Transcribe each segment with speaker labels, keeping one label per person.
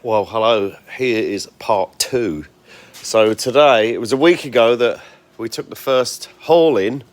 Speaker 1: Well, hello, here is part 2. So today, it was a week ago that we took the first haul in,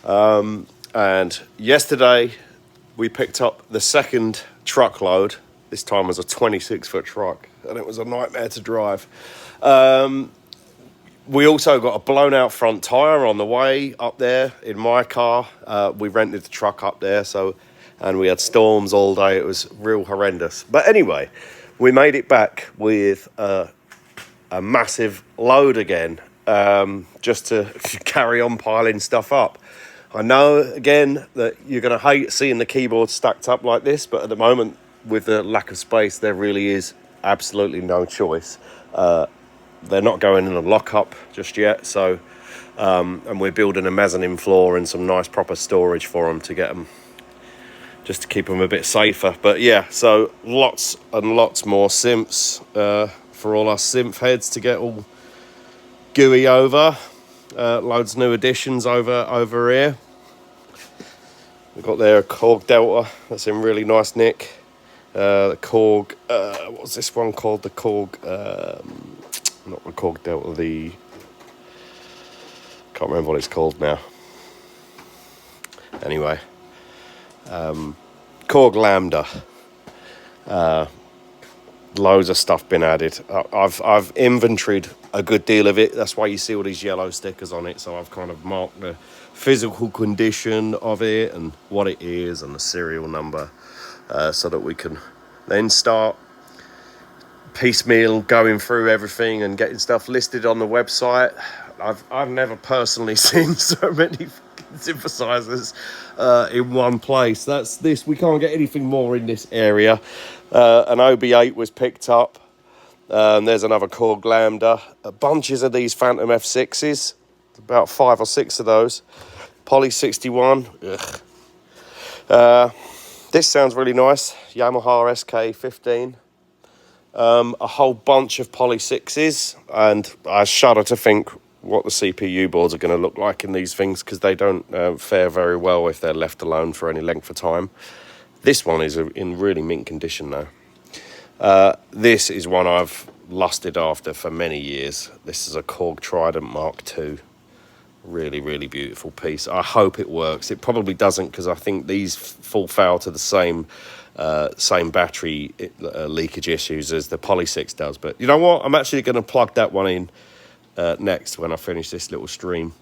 Speaker 1: and yesterday we picked up the second truckload. This time was a 26-foot truck, and it was a nightmare to drive. We also got a blown out front tyre on the way up there in my car. We rented the truck up there, and we had storms all day. It was real horrendous. But anyway, we made it back with a massive load again, just to carry on piling stuff up. I know, again, that you're going to hate seeing the keyboard stacked up like this, but at the moment, with the lack of space, there really is absolutely no choice. They're not going in a lock-up just yet, so and we're building a mezzanine floor and some nice proper storage for them to get them, just to keep them a bit safer. But yeah, so lots and lots more synths for all our synth heads to get all gooey over. Loads of new additions over here. We've got there a Korg Delta that's in really nice nick. The Korg, what's this one called? The Korg, not the Korg Delta, can't remember what it's called now. Anyway, Korg Lambda. Loads of stuff been added. I've inventoried a good deal of it. That's why you see all these yellow stickers on it. So I've kind of marked the physical condition of it and what it is and the serial number, so that we can then start piecemeal going through everything and getting stuff listed on the website. I've never personally seen so many synthesizers in one place. That's this. We can't get anything more in this area. An OB8 was picked up. There's another Korg Lambda. Bunches of these Phantom F6s. About 5 or 6 of those. Poly 61. This sounds really nice. Yamaha SK15. A whole bunch of Poly 6s. And I shudder to think what the CPU boards are going to look like in these things, because they don't fare very well if they're left alone for any length of time. This one is in really mint condition though. This is one I've lusted after for many years. This is a Korg Trident Mark II. Really, really beautiful piece. I hope it works. It probably doesn't, because I think these fall foul to the same battery leakage issues as the Poly 6 does. But you know what? I'm actually going to plug that one in next when I finish this little stream.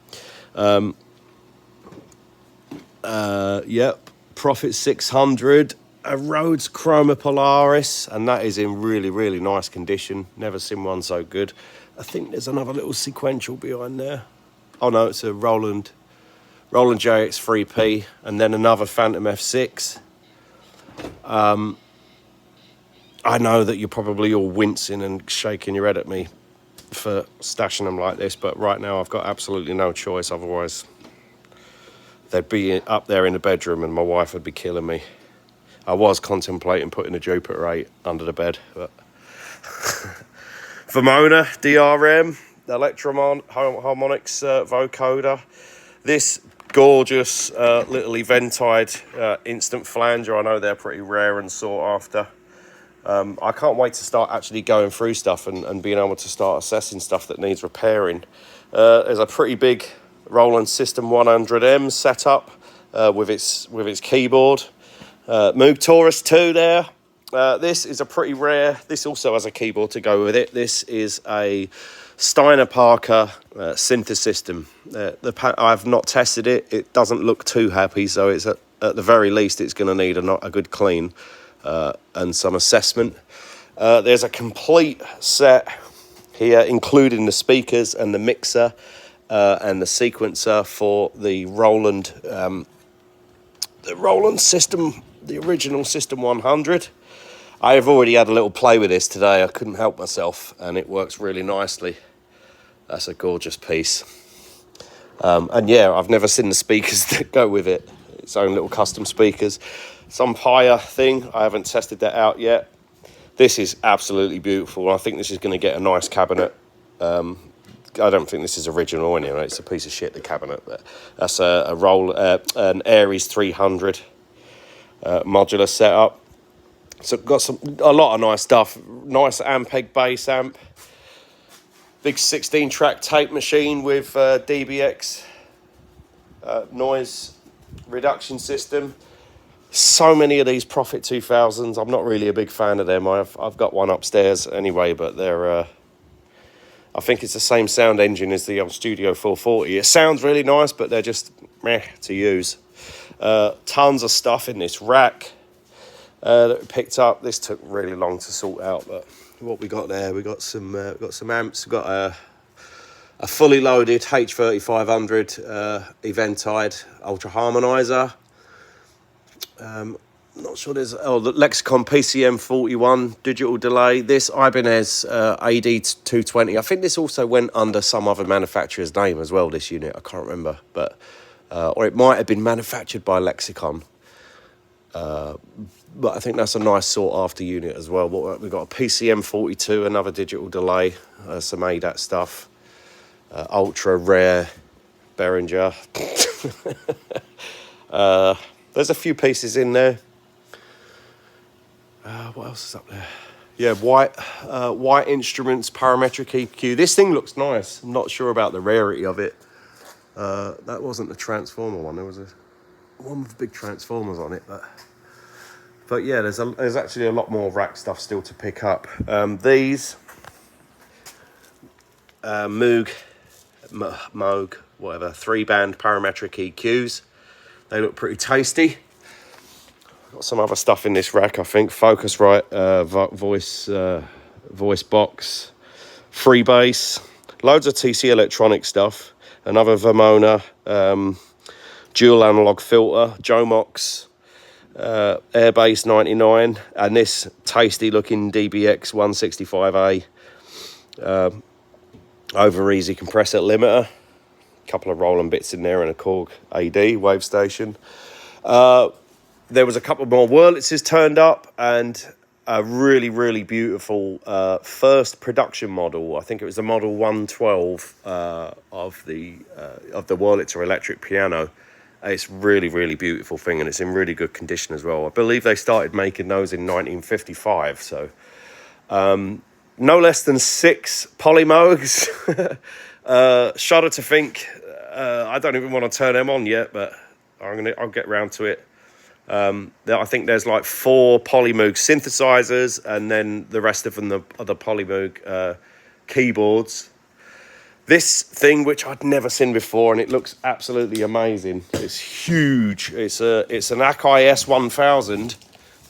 Speaker 1: Yep. Prophet 600, a Rhodes Chroma Polaris, and that is in really, really nice condition. Never seen one so good. I think there's another little sequential behind there. Oh no, it's a Roland JX3P, and then another Phantom F6. I know that you're probably all wincing and shaking your head at me for stashing them like this, but right now I've got absolutely no choice. Otherwise, they'd be up there in the bedroom and my wife would be killing me. I was contemplating putting a Jupiter 8 under the bed, but Vermona DRM, Electro-Harmonics vocoder. This gorgeous little eventide instant flanger. I know they're pretty rare and sought after. I can't wait to start actually going through stuff and being able to start assessing stuff that needs repairing. There's a pretty big Roland System 100M setup with its keyboard. Moog Taurus 2 there. This is a pretty rare. This also has a keyboard to go with it. This is a Steiner Parker synth system. I've not tested it. It doesn't look too happy, so it's at the very least it's going to need a good clean and some assessment. There's a complete set here, including the speakers and the mixer and the sequencer for the Roland system, the original System 100. I have already had a little play with this today. I couldn't help myself, and it works really nicely. That's a gorgeous piece. And yeah, I've never seen the speakers that go with it. Its own little custom speakers. Some Paya thing. I haven't tested that out yet. This is absolutely beautiful. I think this is going to get a nice cabinet. I don't think this is original anyway. It's a piece of shit, the cabinet. But that's an Aries 300 modular setup. So got a lot of nice stuff. Nice Ampeg bass amp. Big 16-track tape machine with DBX noise reduction system. So many of these Prophet 2000s. I'm not really a big fan of them. I've got one upstairs anyway, but they're I think it's the same sound engine as the Studio 440. It sounds really nice, but they're just meh to use. Tons of stuff in this rack that we picked up. This took really long to sort out, but what we got there, we got some amps. We got a fully loaded H3500 Eventide Ultra Harmonizer. Not sure there's the Lexicon PCM 41 digital delay. This Ibanez AD220. I think this also went under some other manufacturer's name as well. This unit, I can't remember, but or it might have been manufactured by Lexicon. But I think that's a nice sought after unit as well. We've got a PCM 42, another digital delay, some ADAT stuff, ultra rare Behringer. There's a few pieces in there. What else is up there? Yeah, white instruments, parametric EQ. This thing looks nice. I'm not sure about the rarity of it. That wasn't the transformer one. There was one with big transformers on it, but yeah, there's actually a lot more rack stuff still to pick up. These Moog, whatever, 3-band parametric EQs. They look pretty tasty. Got some other stuff in this rack, I think. Focusrite, voice box, freebase, loads of TC electronic stuff. Another Vermona, dual analog filter, Jomox, Airbase 99, and this tasty looking DBX 165A over easy compressor limiter. Couple of Roland bits in there and a Korg AD wave station. There was a couple more Wurlitzes turned up and a really, really beautiful first production model. I think it was the model 112 of the Wurlitzer electric piano. It's really, really beautiful thing, and it's in really good condition as well. I believe they started making those in 1955. So no less than 6 Polymogs. Shudder to think. I don't even want to turn them on yet, but I'll get round to it. I think there's like 4 Polymoog synthesizers, and then the rest of them are the Polymoog keyboards. This thing, which I'd never seen before, and it looks absolutely amazing. It's huge. It's an Akai S1000,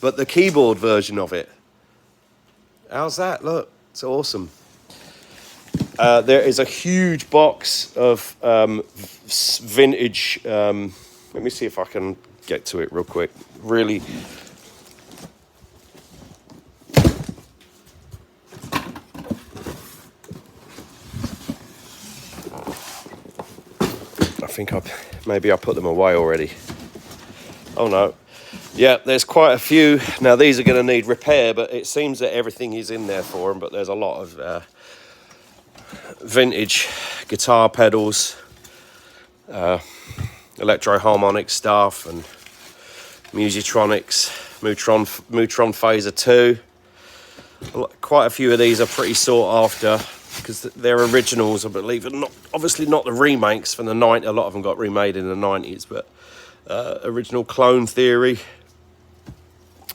Speaker 1: but the keyboard version of it. How's that? Look, it's awesome. There is a huge box of vintage. Let me see if I can get to it real quick. Really. I think maybe I put them away already. Oh no. Yeah, there's quite a few. Now these are going to need repair, but it seems that everything is in there for them. But there's a lot of vintage guitar pedals, electro-harmonic stuff, and Musitronics, Mutron Phaser 2. Quite a few of these are pretty sought after because they're originals, I believe, and obviously not the remakes from the 90s. A lot of them got remade in the 90s, but original Clone Theory.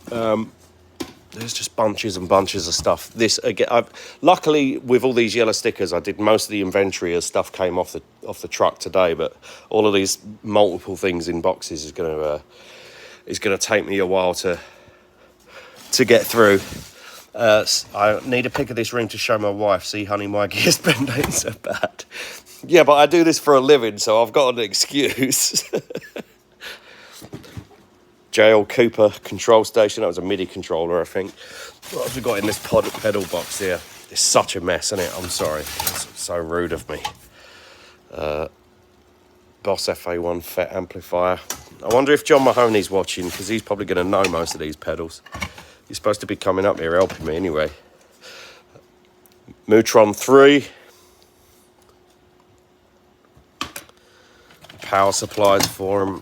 Speaker 1: There's just bunches and bunches of stuff. This again, luckily with all these yellow stickers, I did most of the inventory as stuff came off the truck today. But all of these multiple things in boxes is gonna take me a while to get through. I need a pic of this ring to show my wife. See, honey, my gears bend ain't so bad. Yeah, but I do this for a living, so I've got an excuse. JL Cooper control station. That was a MIDI controller, I think. What have we got in this pedal box here? It's such a mess, isn't it? I'm sorry. It's so rude of me. Boss FA1 FET amplifier. I wonder if John Mahoney's watching, because he's probably going to know most of these pedals. He's supposed to be coming up here helping me anyway. Mutron 3. Power supplies for him.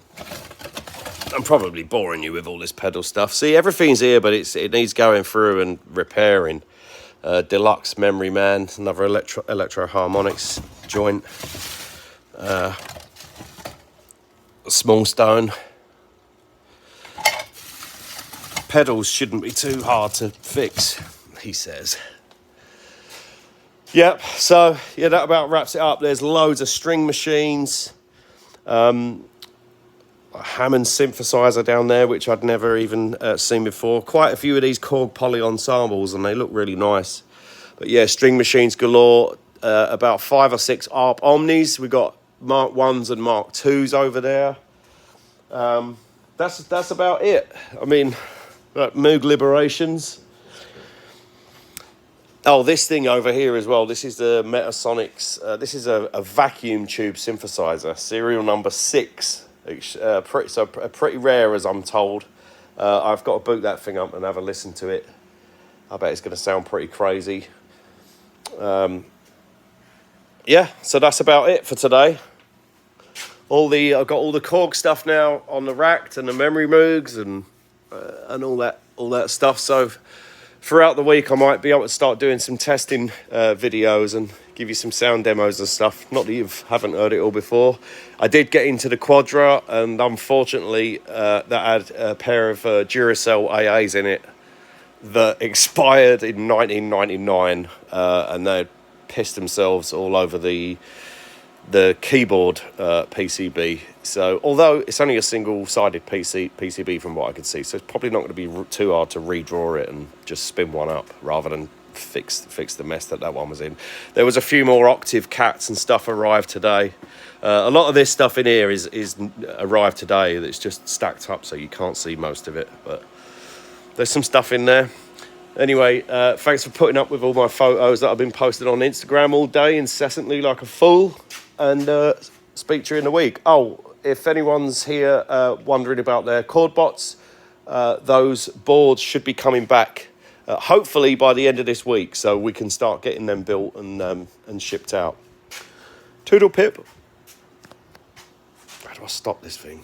Speaker 1: I'm probably boring you with all this pedal stuff. See, everything's here, but it needs going through and repairing. Deluxe Memory Man, another electro harmonics joint. Small stone. Pedals shouldn't be too hard to fix, he says. Yep, so yeah, that about wraps it up. There's loads of string machines. A Hammond synthesizer down there, which I'd never even seen before. Quite a few of these Korg poly ensembles, and they look really nice. But yeah, string machines galore. About 5 or 6 ARP Omnis. We've got Mark 1s and Mark 2s over there. That's about it. I mean, Moog Liberations. Oh, this thing over here as well. This is the Metasonics. This is a vacuum tube synthesizer, serial number 6. Pretty rare, as I'm told. I've got to boot that thing up and have a listen to it. I bet it's going to sound pretty crazy. Yeah, so that's about it for today. I've got all the Korg stuff now on the rack, and the memory Moogs and all that stuff. So throughout the week, I might be able to start doing some testing videos and give you some sound demos and stuff. Not that you haven't heard it all before. I did get into the Quadra, and unfortunately, that had a pair of Duracell AAs in it that expired in 1999, and they pissed themselves all over the keyboard PCB. So although it's only a single-sided PCB from what I could see, so it's probably not going to be too hard to redraw it and just spin one up rather than fix the mess that one was in. There was a few more octave cats and stuff arrived today. A lot of this stuff in here is arrived today that's just stacked up, so you can't see most of it, but there's some stuff in there. Anyway, thanks for putting up with all my photos that I've been posting on Instagram all day incessantly like a fool, and speak to you in the week. Oh, if anyone's here wondering about their chord bots, those boards should be coming back hopefully by the end of this week, so we can start getting them built and shipped out. Toodle pip. How do I stop this thing?